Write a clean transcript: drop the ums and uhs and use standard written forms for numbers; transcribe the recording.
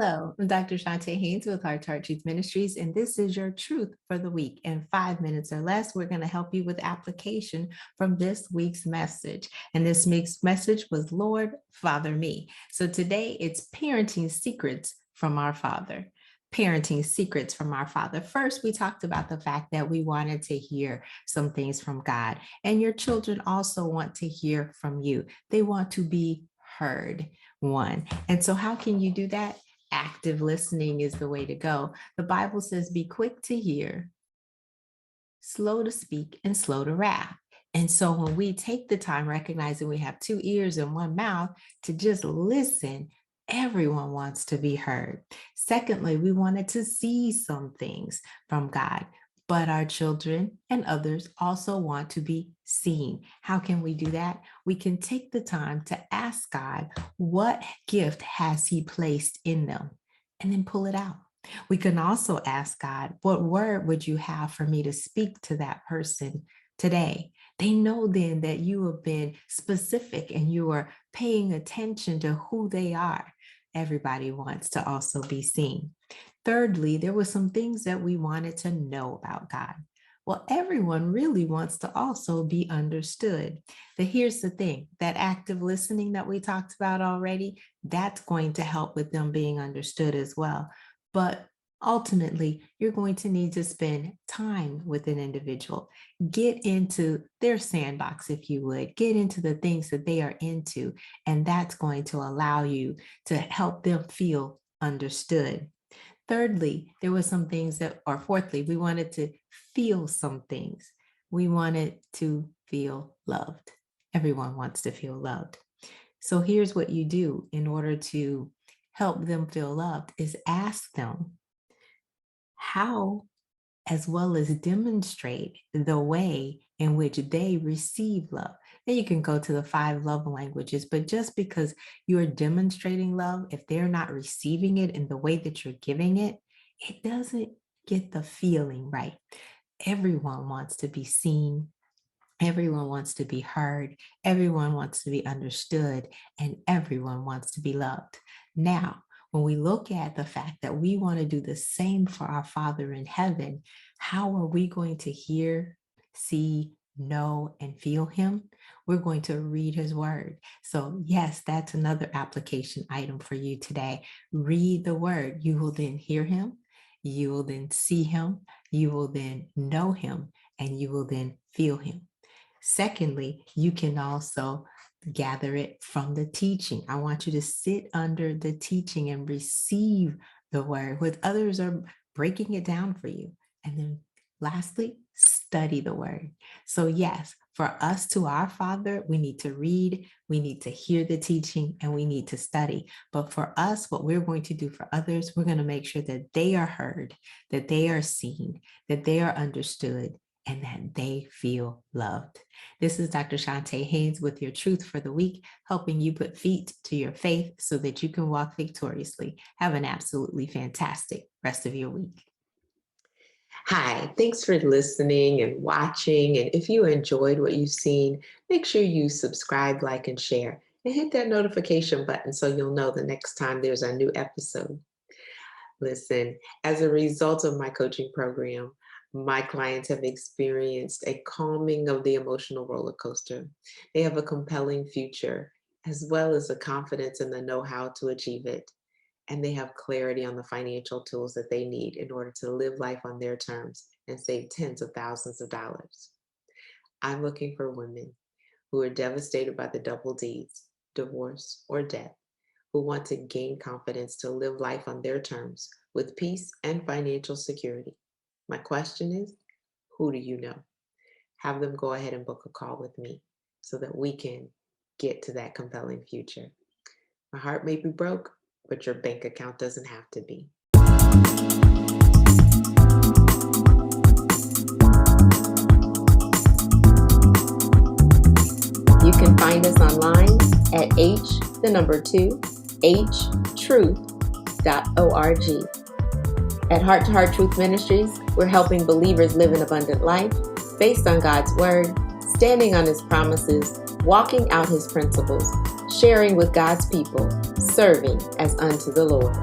Hello, I'm Dr. Chonta Haynes with Heart Truth Ministries, and this is your truth for the week. In 5 minutes or less, we're going to help you with application from this week's message. And this week's message was Lord, Father Me. So today it's parenting secrets from our Father. Parenting secrets from our Father. First, we talked about the fact that we wanted to hear some things from God, and your children also want to hear from you. They want to be heard. One. And so how can you do that? Active listening is the way to go. The Bible says, be quick to hear, slow to speak, and slow to wrath. And so when we take the time, recognizing we have 2 ears and 1 mouth to just listen, everyone wants to be heard. Secondly, we wanted to see some things from God, but our children and others also want to be seen. How can we do that? We can take the time to ask God, what gift has He placed in them? And then pull it out. We can also ask God, what word would you have for me to speak to that person today? They know then that you have been specific and you are paying attention to who they are. Everybody wants to also be seen. Thirdly, there were some things that we wanted to know about God. Well, everyone really wants to also be understood. But here's the thing, that active listening that we talked about already, that's going to help with them being understood as well. But ultimately, you're going to need to spend time with an individual. Get into their sandbox, if you would. Get into the things that they are into, and that's going to allow you to help them feel understood. Thirdly, there were some things fourthly, we wanted to feel some things. We wanted to feel loved. Everyone wants to feel loved. So here's what you do in order to help them feel loved is ask them how, as well as demonstrate the way in which they receive love. Then you can go to the 5 love languages, but just because you're demonstrating love, if they're not receiving it in the way that you're giving it, it doesn't get the feeling right. Everyone wants to be seen. Everyone wants to be heard. Everyone wants to be understood, and everyone wants to be loved. Now, when we look at the fact that we want to do the same for our Father in heaven, how are we going to hear, see, know, and feel Him? We're going to read His word. So yes, that's another application item for you today. Read the word. You will then hear Him. You will then see Him. You will then know Him, and you will then feel Him. Secondly, you can also gather it from the teaching. I want you to sit under the teaching and receive the word with others are breaking it down for you. And then lastly, study the word. So yes, for us to our Father, we need to read, we need to hear the teaching, and we need to study. But for us, what we're going to do for others, we're going to make sure that they are heard, that they are seen, that they are understood, and that they feel loved. This is Dr. Chonta Haynes with your truth for the week, helping you put feet to your faith so that you can walk victoriously. Have an absolutely fantastic rest of your week. Hi, thanks for listening and watching. And if you enjoyed what you've seen, make sure you subscribe, like, and share, and hit that notification button so you'll know the next time there's a new episode. Listen, as a result of my coaching program, my clients have experienced a calming of the emotional roller coaster. They have a compelling future, as well as a confidence in the know-how to achieve it. And they have clarity on the financial tools that they need in order to live life on their terms and save tens of thousands of dollars. I'm looking for women who are devastated by the double Ds, divorce or death, who want to gain confidence to live life on their terms with peace and financial security. My question is, who do you know? Have them go ahead and book a call with me so that we can get to that compelling future. My heart may be broke, but your bank account doesn't have to be. You can find us online at h2truth.org. At Heart to Heart Truth Ministries, we're helping believers live an abundant life based on God's Word, standing on His promises, walking out His principles, sharing with God's people, serving as unto the Lord.